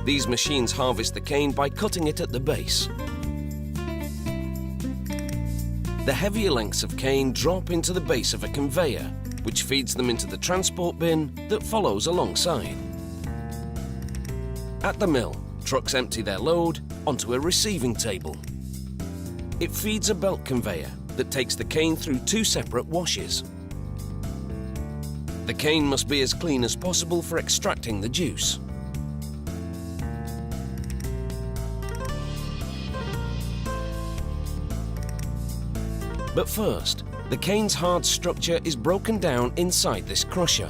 These machines harvest the cane by cutting it at the base. The heavier lengths of cane drop into the base of a conveyor, which feeds them into the transport bin that follows alongside. At the mill, trucks empty their load onto a receiving table. It feeds a belt conveyor that takes the cane through two separate washes. The cane must be as clean as possible for extracting the juice. But first, the cane's hard structure is broken down inside this crusher,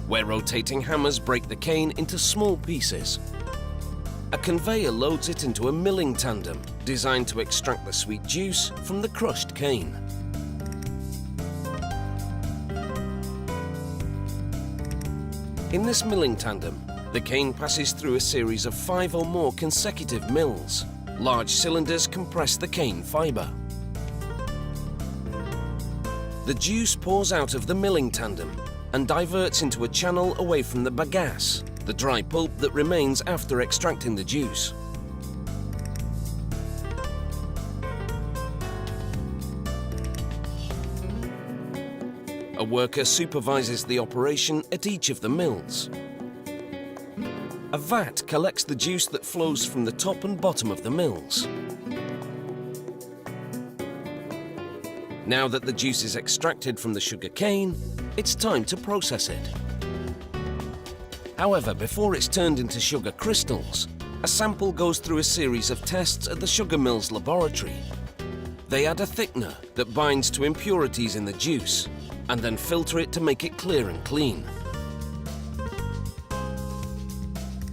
where rotating hammers break the cane into small pieces. A conveyor loads it into a milling tandem designed to extract the sweet juice from the crushed cane. In this milling tandem, the cane passes through a series of 5 or more consecutive mills. Large cylinders compress the cane fibre. The juice pours out of the milling tandem and diverts into a channel away from the bagasse, the dry pulp that remains after extracting the juice. A worker supervises the operation at each of the mills. A vat collects the juice that flows from the top and bottom of the mills. Now that the juice is extracted from the sugar cane, it's time to process it. However, before it's turned into sugar crystals, a sample goes through a series of tests at the sugar mill's laboratory. They add a thickener that binds to impurities in the juice and then filter it to make it clear and clean.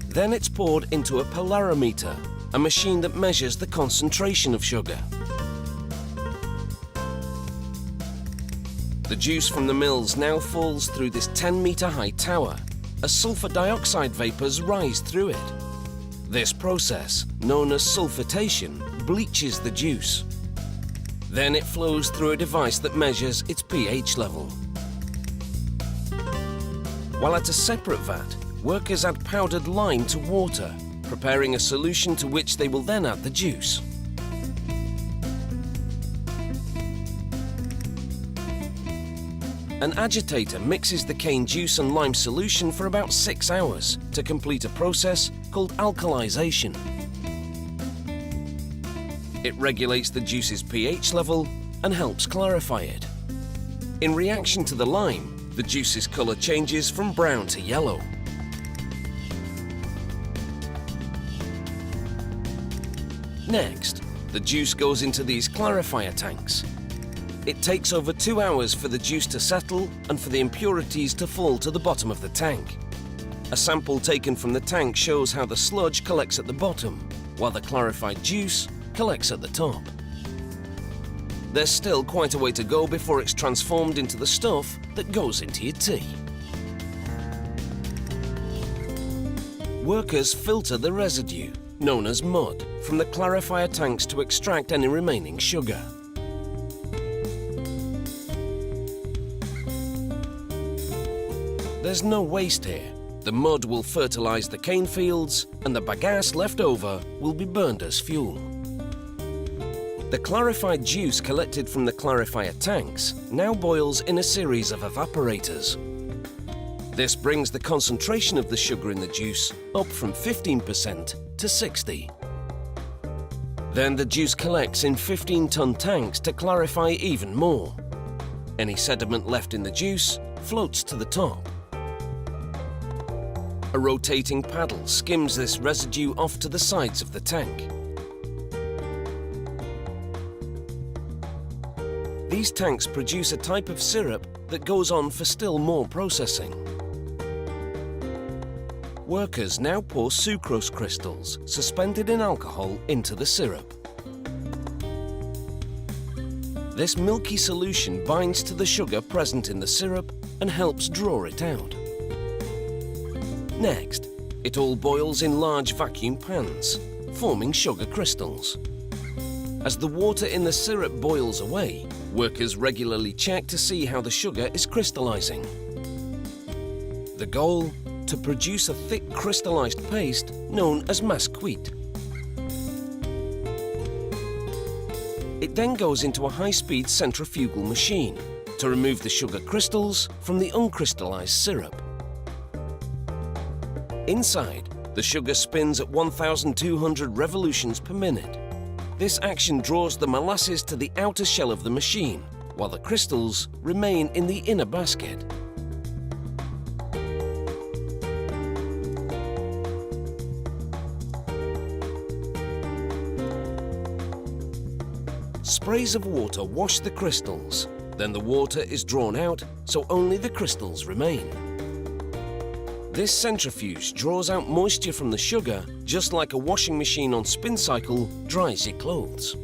Then it's poured into a polarimeter, a machine that measures the concentration of sugar. The juice from the mills now falls through this 10-metre-high tower as sulfur dioxide vapours rise through it. This process, known as sulfitation, bleaches the juice. Then it flows through a device that measures its pH level. While at a separate vat, workers add powdered lime to water, preparing a solution to which they will then add the juice. An agitator mixes the cane juice and lime solution for about 6 hours to complete a process called alkalization. It regulates the juice's pH level and helps clarify it. In reaction to the lime, the juice's colour changes from brown to yellow. Next, the juice goes into these clarifier tanks. It takes over 2 hours for the juice to settle and for the impurities to fall to the bottom of the tank. A sample taken from the tank shows how the sludge collects at the bottom, while the clarified juice collects at the top. There's still quite a way to go before it's transformed into the stuff that goes into your tea. Workers filter the residue, known as mud, from the clarifier tanks to extract any remaining sugar. There's no waste here. The mud will fertilise the cane fields and the bagasse left over will be burned as fuel. The clarified juice collected from the clarifier tanks now boils in a series of evaporators. This brings the concentration of the sugar in the juice up from 15% to 60%. Then the juice collects in 15-ton tanks to clarify even more. Any sediment left in the juice floats to the top. A rotating paddle skims this residue off to the sides of the tank. These tanks produce a type of syrup that goes on for still more processing. Workers now pour sucrose crystals suspended in alcohol into the syrup. This milky solution binds to the sugar present in the syrup and helps draw it out. Next, it all boils in large vacuum pans, forming sugar crystals. As the water in the syrup boils away, workers regularly check to see how the sugar is crystallizing. The goal? to produce a thick crystallized paste known as masquite. It then goes into a high-speed centrifugal machine to remove the sugar crystals from the uncrystallized syrup. Inside, the sugar spins at 1,200 revolutions per minute. This action draws the molasses to the outer shell of the machine, while the crystals remain in the inner basket. Sprays of water wash the crystals. Then the water is drawn out, so only the crystals remain. This centrifuge draws out moisture from the sugar, just like a washing machine on spin cycle dries your clothes.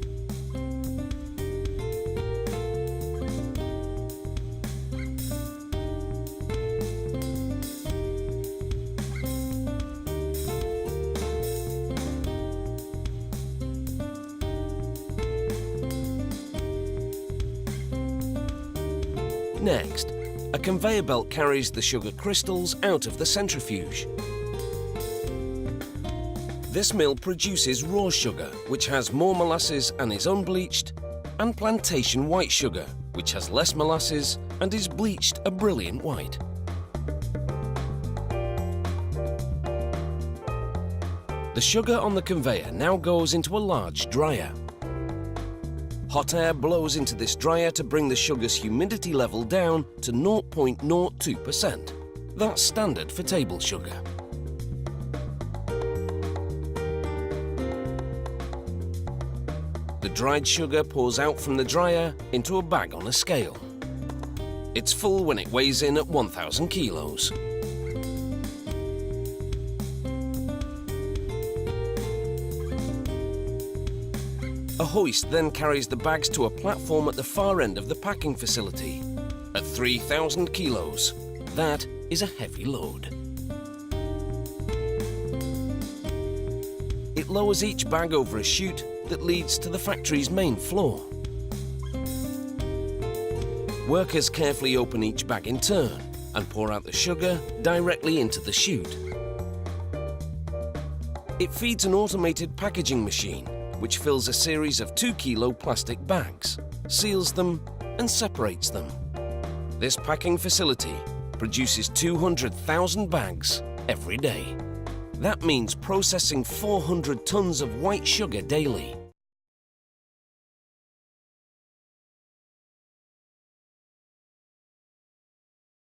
Next, a conveyor belt carries the sugar crystals out of the centrifuge. This mill produces raw sugar, which has more molasses and is unbleached, and plantation white sugar, which has less molasses and is bleached a brilliant white. The sugar on the conveyor now goes into a large dryer. Hot air blows into this dryer to bring the sugar's humidity level down to 0.02%. That's standard for table sugar. The dried sugar pours out from the dryer into a bag on a scale. It's full when it weighs in at 1,000 kilos. A hoist then carries the bags to a platform at the far end of the packing facility. At 3,000 kilos, that is a heavy load. It lowers each bag over a chute that leads to the factory's main floor. Workers carefully open each bag in turn and pour out the sugar directly into the chute. It feeds an automated packaging machine which fills a series of 2-kilo plastic bags, seals them and separates them. This packing facility produces 200,000 bags every day. That means processing 400 tons of white sugar daily.